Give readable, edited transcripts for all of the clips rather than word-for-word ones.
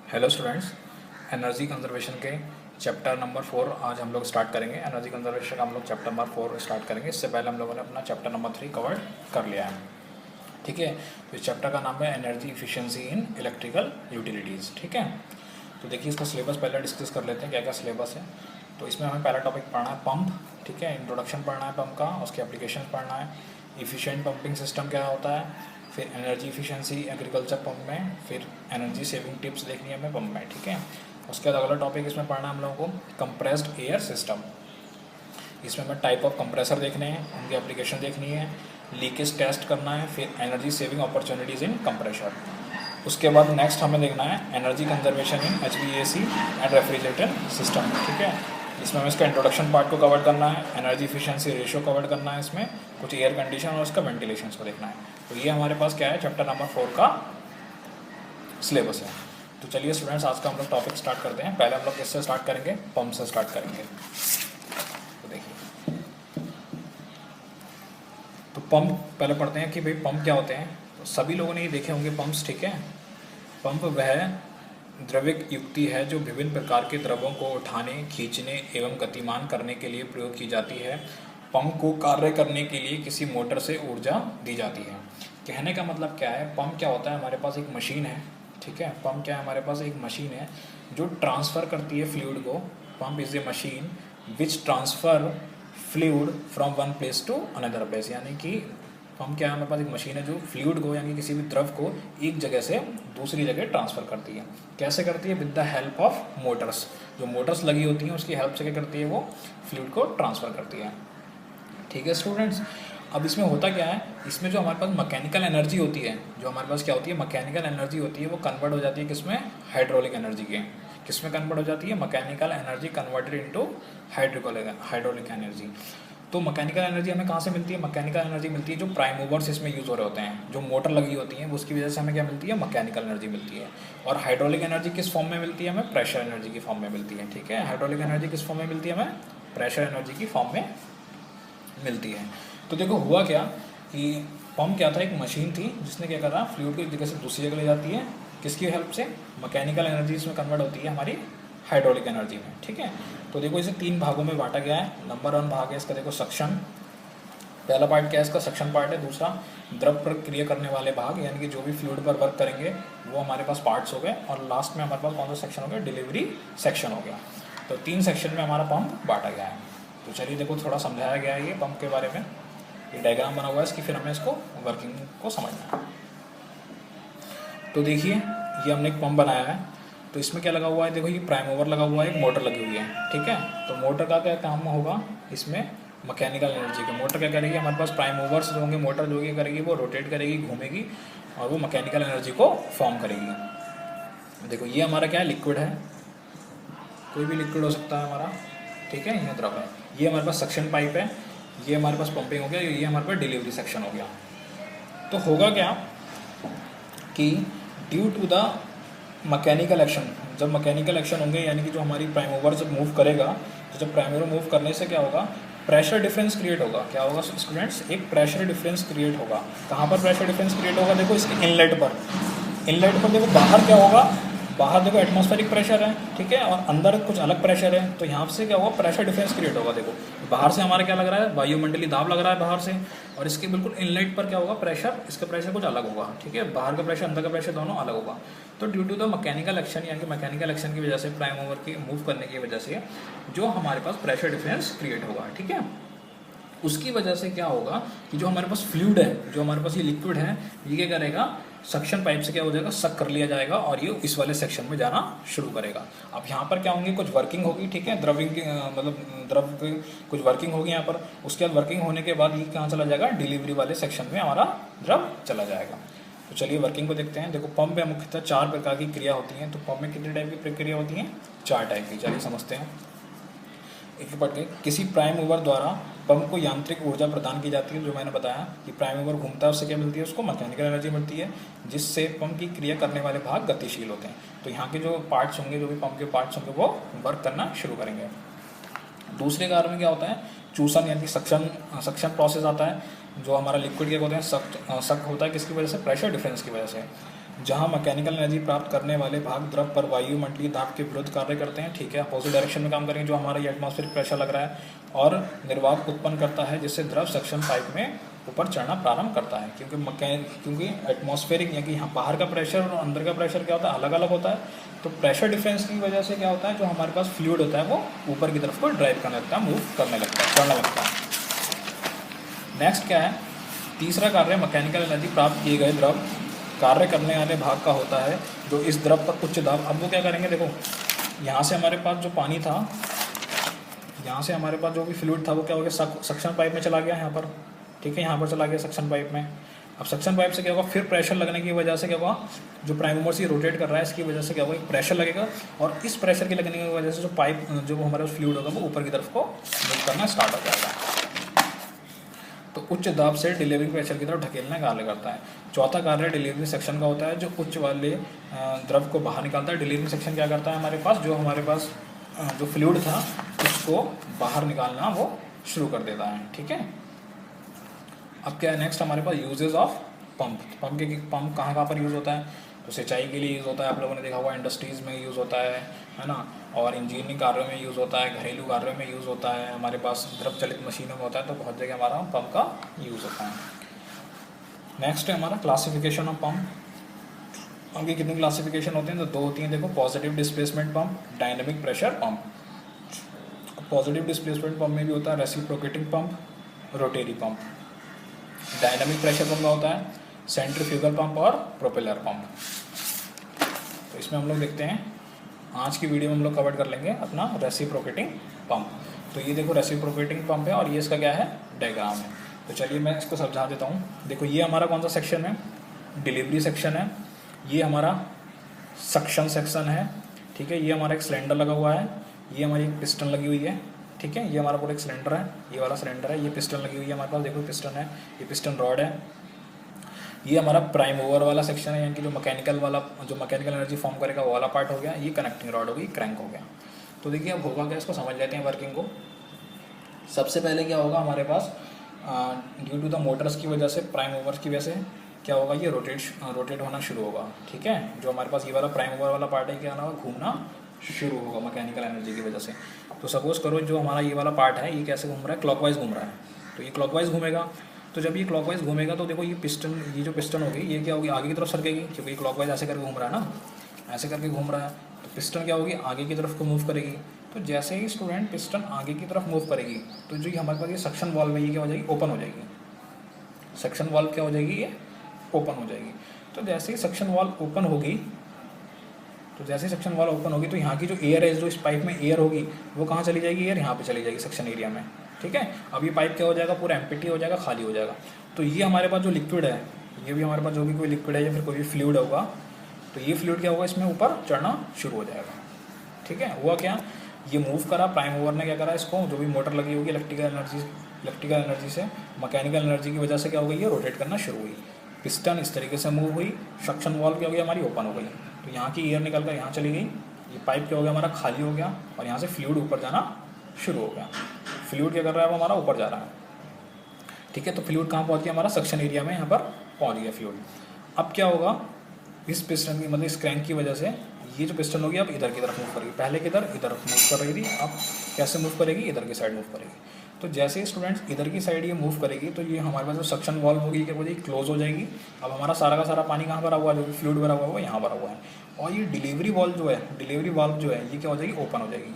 Hello students, energy conservation के chapter number 4 आज हम लोग स्टार्ट करेंगे। एनर्जी कंजर्वेशन का हम लोग चैप्टर नंबर 4 स्टार्ट करेंगे। इससे पहले हम लोगों ने अपना चैप्टर नंबर 3 कवर कर लिया है। ठीक है, तो इस चैप्टर का नाम है energy efficiency in electrical utilities. ठीक है, तो देखिए इसका सिलेबस पहले डिस्कस कर लेते हैं, क्या क्या सिलेबस है। तो इसमें हमें पहला टॉपिक पढ़ना है पंप। ठीक है, इंट्रोडक्शन पढ़ना है पंप का, उसके एप्लीकेशन पढ़ना है, इफिशिएंट पंपिंग सिस्टम क्या होता है, फिर एनर्जी इफिशिएंसी एग्रीकल्चर पंप में, फिर एनर्जी सेविंग टिप्स देखनी है हमें पंप में। ठीक है, उसके बाद अगला टॉपिक इसमें पढ़ना है हम लोगों को कंप्रेस्ड एयर सिस्टम। इसमें हमें टाइप ऑफ कंप्रेसर देखने हैं, उनकी एप्लीकेशन देखनी है, लीकेज टेस्ट करना है, फिर एनर्जी सेविंग अपॉर्चुनिटीज़ इन कंप्रेशर। उसके बाद नेक्स्ट हमें देखना है energy conservation in HVAC and refrigerator system. ठीक है, इसमें हमें इसका इंट्रोडक्शन पार्ट को कवर करना है, एनर्जी इफिशिएंसी रेशियो कवर करना है, इसमें कुछ एयर कंडीशन और उसका वेंटिलेशन को देखना है। तो ये हमारे पास क्या है, चैप्टर नंबर 4 का सिलेबस है। तो चलिए स्टूडेंट्स, आज का हम लोग टॉपिक स्टार्ट करते हैं। पहले हम लोग किससे स्टार्ट करेंगे, पंप से स्टार्ट करेंगे। तो देखिए, तो पंप पहले पढ़ते हैं कि भाई पंप क्या होते हैं। तो सभी लोगों ने ये देखे होंगे पंप्स। ठीक है, पंप वह द्रविक युक्ति है जो विभिन्न प्रकार के द्रवों को उठाने, खींचने एवं गतिमान करने के लिए प्रयोग की जाती है। पंप को कार्य करने के लिए किसी मोटर से ऊर्जा दी जाती है। कहने का मतलब क्या है, पंप क्या होता है, हमारे पास एक मशीन है। ठीक है, पंप क्या है, हमारे पास एक मशीन है जो ट्रांसफ़र करती है फ्लूइड को। Pump is a machine which transfer fluid from one place to another place. यानी कि पंप क्या है, हमारे पास एक मशीन है जो फ्लूइड को यानी किसी भी द्रव को एक जगह से दूसरी जगह ट्रांसफ़र करती है। कैसे करती है, with the help of Motors. जो मोटर्स लगी होती हैं उसकी हेल्प से क्या करती है, वो फ्लूइड को ट्रांसफ़र करती है। ठीक है स्टूडेंट्स, अब इसमें होता क्या है, इसमें जो हमारे पास मैकेनिकल एनर्जी होती है, जो हमारे पास क्या होती है, मैकेनिकल एनर्जी होती है, वो कन्वर्ट हो जाती है किसमें, हाइड्रोलिक एनर्जी के। किसमें कन्वर्ट हो जाती है, mechanical energy converted into hydraulic energy. तो मैकेनिकल एनर्जी हमें कहाँ से मिलती है, मैकेनिकल एनर्जी मिलती है जो प्राइम मूवर्स इसमें यूज़ हो रहे होते हैं, जो मोटर लगी होती हैं, उसकी वजह से हमें क्या मिलती है, मैकेनिकल एनर्जी मिलती है। और हाइड्रोलिक एनर्जी किस फॉर्म में मिलती है, हमें प्रेशर एनर्जी की फॉर्म में मिलती है। ठीक है, हाइड्रोलिक एनर्जी किस फॉर्म में मिलती है, हमें प्रेशर एनर्जी की फॉर्म में मिलती है। तो देखो हुआ क्या कि पंप क्या था, एक मशीन थी जिसने क्या करा, फ्लूइड को एक जगह से दूसरी जगह ले जाती है। किसकी हेल्प से, मैकेनिकल एनर्जी इसमें कन्वर्ट होती है हमारी हाइड्रोलिक एनर्जी में। ठीक है, तो देखो इसे 3 भागों में बांटा गया है। नंबर 1 भाग है इसका, देखो सक्शन। पहला पार्ट क्या है इसका, सक्शन पार्ट है। दूसरा द्रव पर क्रिया करने वाले भाग, यानी कि जो भी फ्लूइड पर वर्क करेंगे वो हमारे पास पार्ट्स हो गए। और लास्ट में हमारे पास कौन सा सेक्शन हो गया, डिलीवरी सेक्शन हो गया। तो 3 सेक्शन में हमारा पंप बांटा गया है। तो चलिए देखो, थोड़ा समझाया गया है ये पंप के बारे में, ये डायग्राम बना हुआ है इसकी, फिर हमें इसको वर्किंग को समझना है। तो देखिए, ये हमने एक पंप बनाया है। तो इसमें क्या लगा हुआ है, देखो ये प्राइम मूवर लगा हुआ है, एक मोटर लगी हुई है। ठीक है, तो मोटर का क्या काम होगा इसमें, मैकेनिकल एनर्जी का। मोटर क्या करेगी, हमारे पास प्राइम मूवर्स जो होंगे, मोटर जो क्या करेगी, वो रोटेट करेगी, घूमेगी और वो मैकेनिकल एनर्जी को फॉर्म करेगी। देखो ये हमारा क्या है, लिक्विड है, कोई भी लिक्विड हो सकता है हमारा। ठीक है, ये द्रव है। ये हमारे पास सक्शन पाइप है, ये हमारे पास पंपिंग हो गया, ये हमारे पास डिलीवरी सेक्शन हो गया। तो होगा क्या कि due to the mechanical action, जब मैकेनिकल एक्शन होंगे यानी कि जो हमारी प्राइम मूवर जब मूव करेगा, तो जब प्राइम मूवर मूव करने से क्या होगा, प्रेशर डिफरेंस क्रिएट होगा। क्या होगा स्टूडेंट्स, एक प्रेशर डिफरेंस क्रिएट होगा। कहाँ पर प्रेशर डिफरेंस क्रिएट होगा, देखो इसके इनलेट पर। इनलेट पर देखो बाहर क्या होगा, बाहर देखो एटमॉस्फेरिक प्रेशर है। ठीक है, और अंदर कुछ अलग प्रेशर है। तो यहाँ से क्या होगा, प्रेशर डिफरेंस क्रिएट होगा। देखो बाहर से हमारा क्या लग रहा है, वायुमंडलीय दाब लग रहा है बाहर से, और इसके बिल्कुल इनलेट पर क्या होगा, प्रेशर, इसका प्रेशर कुछ अलग होगा। ठीक है, बाहर का प्रेशर अंदर का प्रेशर दोनों अलग होगा। तो due to the mechanical action, यानी कि मैकेनिकल एक्शन की वजह से, प्राइम मूवर की मूव करने की वजह से जो हमारे पास प्रेशर डिफरेंस क्रिएट होगा। ठीक है, उसकी वजह से क्या होगा कि जो हमारे पास फ्लूइड है, जो हमारे पास ये लिक्विड है, ये क्या करेगा, सक्शन पाइप से क्या हो जाएगा, सक कर लिया जाएगा और ये इस वाले सेक्शन में जाना शुरू करेगा। अब यहाँ पर क्या होंगे, कुछ वर्किंग होगी। ठीक है, द्रविंग की मतलब द्रव की कुछ वर्किंग होगी यहाँ पर। उसके बाद वर्किंग होने के बाद ये कहाँ चला जाएगा, डिलीवरी वाले सेक्शन में हमारा द्रव चला जाएगा। तो चलिए वर्किंग को देखते हैं। देखो पंप में मुख्यतः 4 प्रकार की क्रिया होती हैं। तो पंप में कितने टाइप की प्रक्रिया होती हैं, 4 टाइप की। चलिए समझते हैं एक पढ़ के। किसी प्राइम मूवर द्वारा पंप को यांत्रिक ऊर्जा प्रदान की जाती है। जो मैंने बताया कि प्राइम मूवर घूमता है, उससे क्या मिलती है, उसको मैकेनिकल एनर्जी मिलती है, जिससे पंप की क्रिया करने वाले भाग गतिशील होते हैं। तो यहाँ के जो पार्ट्स होंगे, जो भी पंप के पार्ट्स होंगे, वो वर्क करना शुरू करेंगे। दूसरे कार्य में क्या होता है, चूसन यानी कि सक्शन प्रोसेस आता है। जो हमारा लिक्विड क्या होता है, सक होता है, किसकी वजह से, प्रेशर डिफरेंस की वजह से। जहाँ मैकेनिकल एनर्जी प्राप्त करने वाले भाग द्रव पर वायुमंडलीय दाब के विरुद्ध कार्य करते हैं, ठीक है, अपोजिट डायरेक्शन में काम करेंगे, जो हमारा ये एटमॉस्फेरिक प्रेशर लग रहा है, और निर्वात उत्पन्न करता है जिससे द्रव सक्शन पाइप में ऊपर चढ़ना प्रारंभ करता है। क्योंकि एटमॉस्फेरिक यानी कि यहाँ बाहर का प्रेशर और अंदर का प्रेशर क्या होता है, अलग अलग होता है, तो प्रेशर डिफरेंस की वजह से क्या होता है, जो हमारे पास फ्लूइड होता है वो ऊपर की तरफ को ड्राइव करने लगता है, मूव करने लगता है, चढ़ने लगता है। नेक्स्ट क्या है, तीसरा कार्य मैकेनिकल एनर्जी प्राप्त किए गए द्रव कार्य करने वाले भाग का होता है जो इस द्रव पर उच्च दाब। अब वो क्या करेंगे, देखो यहाँ से हमारे पास जो पानी था, यहाँ से हमारे पास जो भी फ्लूइड था वो क्या हो गया, सक्शन पाइप में चला गया यहाँ पर, ठीक है, यहाँ पर चला गया सक्शन पाइप में। अब सक्शन पाइप से क्या होगा, फिर प्रेशर लगने की वजह से क्या होगा, जो प्राइम मूवर से रोटेट कर रहा है इसकी वजह से क्या होगा, प्रेशर लगेगा, और इस प्रेशर के लगने की वजह से जो पाइप जो हमारे फ्लूइड होगा वो ऊपर की तरफ को मूव करना स्टार्ट हो जाएगा। तो उच्च दाब से डिलीवरी प्रेशर की तरफ ढकेलना कार्य करता है। चौथा कार्य डिलीवरी सेक्शन का होता है जो उच्च वाले द्रव को बाहर निकालता है। डिलीवरी सेक्शन क्या करता है, हमारे पास जो फ्लूइड था उसको बाहर निकालना वो शुरू कर देता है, ठीक है। अब क्या है नेक्स्ट हमारे पास यूजेस ऑफ पंप। पंप कहाँ पर यूज़ होता है, तो सिंचाई के लिए यूज़ होता है, आप लोगों ने देखा हुआ इंडस्ट्रीज़ में यूज़ होता है ना, और इंजीनियरिंग कार्यों में यूज़ होता है, घरेलू कार्यों में यूज़ होता है, हमारे पास द्रव चलित मशीनों में होता है, तो बहुत जगह हमारा पंप का यूज़ होता है। नेक्स्ट है हमारा क्लासिफिकेशन ऑफ पंप। पंप की कितनी क्लासिफिकेशन होती हैं, तो दो होती हैं, देखो positive displacement pump, dynamic pressure pump. Positive displacement pump में भी होता है reciprocating pump, rotary pump. Dynamic pressure pump का होता है सेंट्रीफ्यूगल पंप और प्रोपेलर पंप। तो इसमें हम लोग देखते हैं, आज की वीडियो में हम लोग कवर कर लेंगे अपना रेसिप्रोकेटिंग पंप। तो ये देखो रेसिप्रोकेटिंग पंप है और ये इसका क्या है, डायग्राम है। तो चलिए मैं इसको समझा देता हूँ। देखो ये हमारा कौन सा सेक्शन है, डिलीवरी सेक्शन है, ये हमारा सक्शन सेक्शन है, ठीक है, ये हमारा एक सिलेंडर लगा हुआ है, ये हमारी एक पिस्टन लगी हुई है, ठीक है, ये हमारा पूरा एक सिलेंडर है, ये वाला सिलेंडर है, ये पिस्टन लगी हुई है हमारे पास, देखो पिस्टन है, ये पिस्टन रॉड है, ये हमारा प्राइम मूवर वाला सेक्शन है, यानी कि जो मैकेनिकल एनर्जी फॉर्म करेगा वो वाला पार्ट हो गया, ये कनेक्टिंग रॉड होगी, क्रैंक हो गया। तो देखिए अब होगा क्या, इसको समझ लेते हैं वर्किंग को। सबसे पहले क्या होगा हमारे पास, ड्यू टू द मोटर्स की वजह से, प्राइम मूवर्स की वजह से क्या होगा, ये रोटेट होना शुरू होगा, ठीक है। जो हमारे पास ये वाला प्राइम मूवर वाला पार्ट है क्या होगा, घूमना शुरू होगा मैकेनिकल एनर्जी की वजह से। तो सपोज करो जो हमारा ये वाला पार्ट है ये कैसे घूम रहा है, क्लॉकवाइज घूम रहा है, तो ये क्लॉकवाइज घूमेगा। तो जब ये क्लॉकवाइज घूमेगा तो देखो ये जो पिस्टन होगी ये क्या होगी, आगे की तरफ सरकेगी, क्योंकि क्लॉकवाइज ऐसे करके घूम रहा है ना, ऐसे करके घूम रहा है, तो पिस्टन क्या होगी, आगे की तरफ को मूव करेगी। तो जैसे ही स्टूडेंट पिस्टन आगे की तरफ मूव करेगी तो जो हमारे पास ये सक्शन वाल्व है ये क्या हो जाएगी, ओपन हो जाएगी। सक्शन वाल्व क्या हो जाएगी, ये ओपन हो जाएगी। तो जैसे ही सक्शन वाल्व ओपन होगी तो यहाँ की जो एयर है, जो इस पाइप में एयर होगी वो कहाँ चली जाएगी, एयर यहाँ पे चली जाएगी सक्शन एरिया में, ठीक है। अब ये पाइप क्या हो जाएगा, पूरा एम्प्टी हो जाएगा, खाली हो जाएगा। तो ये हमारे पास जो लिक्विड है, ये भी हमारे पास जो भी कोई लिक्विड है या फिर कोई भी फ्लूइड होगा, तो ये फ्लूइड क्या होगा, इसमें ऊपर चढ़ना शुरू हो जाएगा, ठीक है। हुआ क्या, ये मूव करा, प्राइम मूवर ने क्या करा, इसको जो भी मोटर लगी होगी इलेक्ट्रिकल एनर्जी से मैकेनिकल एनर्जी की वजह से क्या हो गई, ये रोटेट करना शुरू हुई, पिस्टन इस तरीके से मूव हुई, सक्शन वाल्व क्या हो गया, हमारी ओपन हो गई, तो यहाँ की एयर निकल कर यहाँ चली गई, ये पाइप क्या हो गया, हमारा खाली हो गया, और यहाँ से फ्लूइड ऊपर जाना शुरू हो गया। फ्लूइड क्या कर रहा है, वो हमारा ऊपर जा रहा है, ठीक है। तो फ्लूइड कहाँ पहुँच गया, हमारा सक्शन एरिया में यहाँ पर पहुँच गया फ्लूइड। अब क्या होगा, इस पिस्टन की मतलब इस क्रैंक की वजह से ये जो पिस्टन होगी अब इधर की तरफ मूव करेगी, पहले किधर इधर मूव कर रही थी, अब कैसे मूव करेगी, इधर की साइड मूव करेगी। तो जैसे ही स्टूडेंट्स इधर की साइड ये मूव करेगी तो ये हमारे पास जो सक्शन वाल्व होगी क्या हो जाएगी, क्लोज हो जाएगी। अब हमारा सारा का सारा पानी कहाँ भरा हुआ है, जो भी फ्लूइड भरा हुआ है वो यहाँ भरा हुआ है, और ये डिलीवरी वाल्व जो है ये क्या हो जाएगी, ओपन हो जाएगी,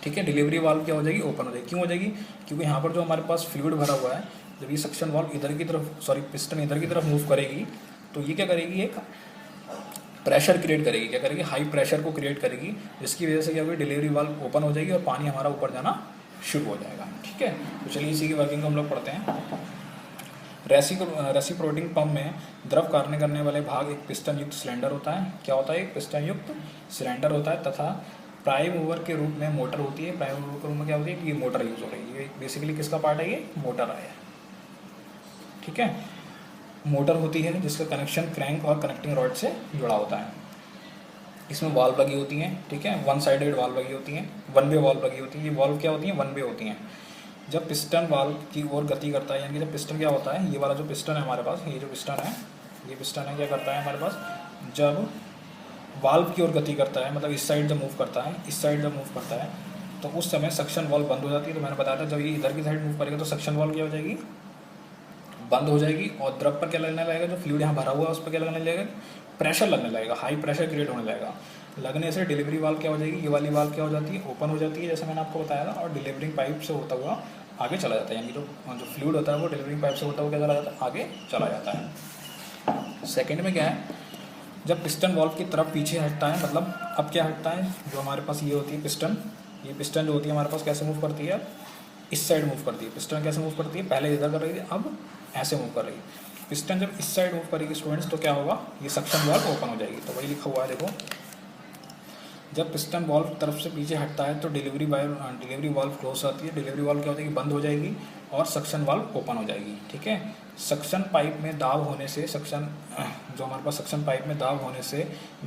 ठीक है। डिलीवरी वाल्व क्या हो जाएगी, ओपन हो जाएगी। क्यों हो जाएगी, क्योंकि यहाँ पर जो हमारे पास फ्लूइड भरा हुआ है, जब ये सक्शन वाल्व पिस्टन इधर की तरफ मूव करेगी तो ये क्या करेगी, एक प्रेशर क्रिएट करेगी, क्या करेगी, हाई प्रेशर को क्रिएट करेगी, जिसकी वजह से क्या होगी, डिलीवरी वाल्व ओपन हो जाएगी और पानी हमारा ऊपर जाना शुरू हो जाएगा, ठीक है। तो चलिए इसी की वर्किंग को हम लोग पढ़ते हैं। रेसिप्रोकेटिंग पंप में द्रव कार्य करने वाले भाग एक पिस्टन युक्त सिलेंडर होता है, क्या होता है, एक पिस्टन युक्त सिलेंडर होता है, तथा प्राइम मूवर के रूप में मोटर होती है। प्राइम मूवर के रूप में क्या होती है, कि ये मोटर यूज हो रही है, ये बेसिकली किसका पार्ट है, ये मोटर है, ठीक है। मोटर होती है जिसका कनेक्शन क्रैंक और कनेक्टिंग रॉड से जुड़ा होता है। इसमें वाल्व लगी होती हैं, ठीक है, वन साइडेड वाल्व लगी होती हैं, वन वे वाल्व लगी होती है। ये वाल्व क्या होती हैं, वन वे होती हैं। जब पिस्टन वाल्व की ओर गति करता है, यानी कि जब पिस्टन क्या होता है, ये वाला जो पिस्टन है हमारे पास, ये जो पिस्टन है ये पिस्टन है, क्या करता है हमारे पास, जब वाल्व की ओर गति करता है, मतलब इस साइड जब मूव करता है, इस साइड जब मूव करता है, तो उस समय सक्शन वाल्व बंद हो जाती है। तो मैंने बताया था जब ये इधर की साइड मूव करेगा तो सक्शन वाल्व क्या हो जाएगी, बंद हो जाएगी, और द्रव पर क्या लगने लगेगा, जो फ्लूइड यहाँ भरा हुआ है उस पर क्या लगने लगेगा, प्रेशर लगने लगेगा, हाई प्रेशर क्रिएट होने लगेगा। लगने से डिलीवरी वाल्व क्या हो जाएगी, ये वाली वाल्व क्या हो जाती है, ओपन हो जाती है, जैसे मैंने आपको बताया था, और डिलीवरिंग पाइप से होता हुआ आगे चला जाता है, यानी जो फ्लूइड होता है वो डिलीवरिंग पाइप से होता हुआ क्या चला जाता है, आगे चला जाता है। सेकेंड में क्या है, जब पिस्टन वाल्व की तरफ पीछे हटता है, मतलब अब क्या हटता है, जो हमारे पास ये होती है पिस्टन, ये पिस्टन जो होती है हमारे पास कैसे मूव करती है, इस साइड मूव करती है। पिस्टन कैसे मूव करती है, पहले इधर कर रही थी, अब ऐसे मूव कर रही है। पिस्टन जब इस साइड मूव करेगी स्टूडेंट्स, तो क्या होगा, ये सक्शन वाल्व ओपन हो जाएगी। तो वही लिखा हुआ है देखो, जब पिस्टन वाल्व तरफ से पीछे हटता है तो डिलीवरी वाल्व क्लोज आती है, डिलीवरी वाल्व क्या हो जाएगी, बंद हो जाएगी, और सक्शन वाल्व ओपन हो जाएगी। ठीक है, सक्शन पाइप में दाब होने से जो हमारे पास सक्शन पाइप में दाब होने से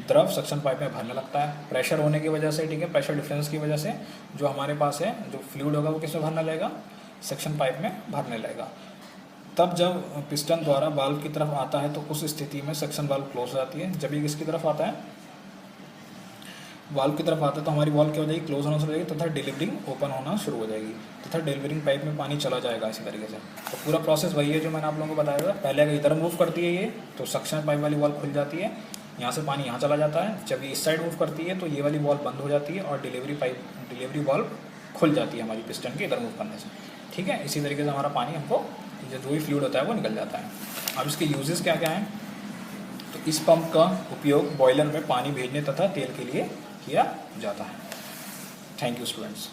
द्रव सक्शन पाइप में भरने लगता है, प्रेशर होने की वजह से। ठीक है, प्रेशर डिफरेंस की वजह से जो हमारे पास है, जो फ्लूइड होगा वो किसमें भरने लगेगा, सक्शन पाइप में भरने लगेगा। तब जब पिस्टन द्वारा वाल्व की तरफ आता है तो उस स्थिति में सक्शन वाल्व क्लोज हो जाती है। जब ये किसकी तरफ आता है, वाल्व की तरफ आता है, तो हमारी वाल्व क्या हो जाएगी, क्लोज होना शुरू हो जाएगी, तथा डिलीवरिंग ओपन होना शुरू हो जाएगी, तथा डिलीवरिंग पाइप में पानी चला जाएगा इसी तरीके से। तो पूरा प्रोसेस वही है जो मैंने आप लोगों को बताया था। पहले अगर इधर मूव करती है ये, तो सक्शन पाइप वाली वाल्व खुल जाती है, यहाँ से पानी यहाँ चला जाता है। जब ये इस साइड मूव करती है तो ये वाली वाल्व बंद हो जाती है, और डिलीवरी वाल्व खुल जाती है हमारी पिस्टन के इधर मूव करने से। ठीक है, इसी तरीके से हमारा पानी हमको जो भी फ्लूइड होता है वो निकल जाता है। अब इसके यूजेस क्या क्या हैं, तो इस पंप का उपयोग बॉयलर में पानी भेजने तथा तेल के लिए किया जाता है। Thank you students.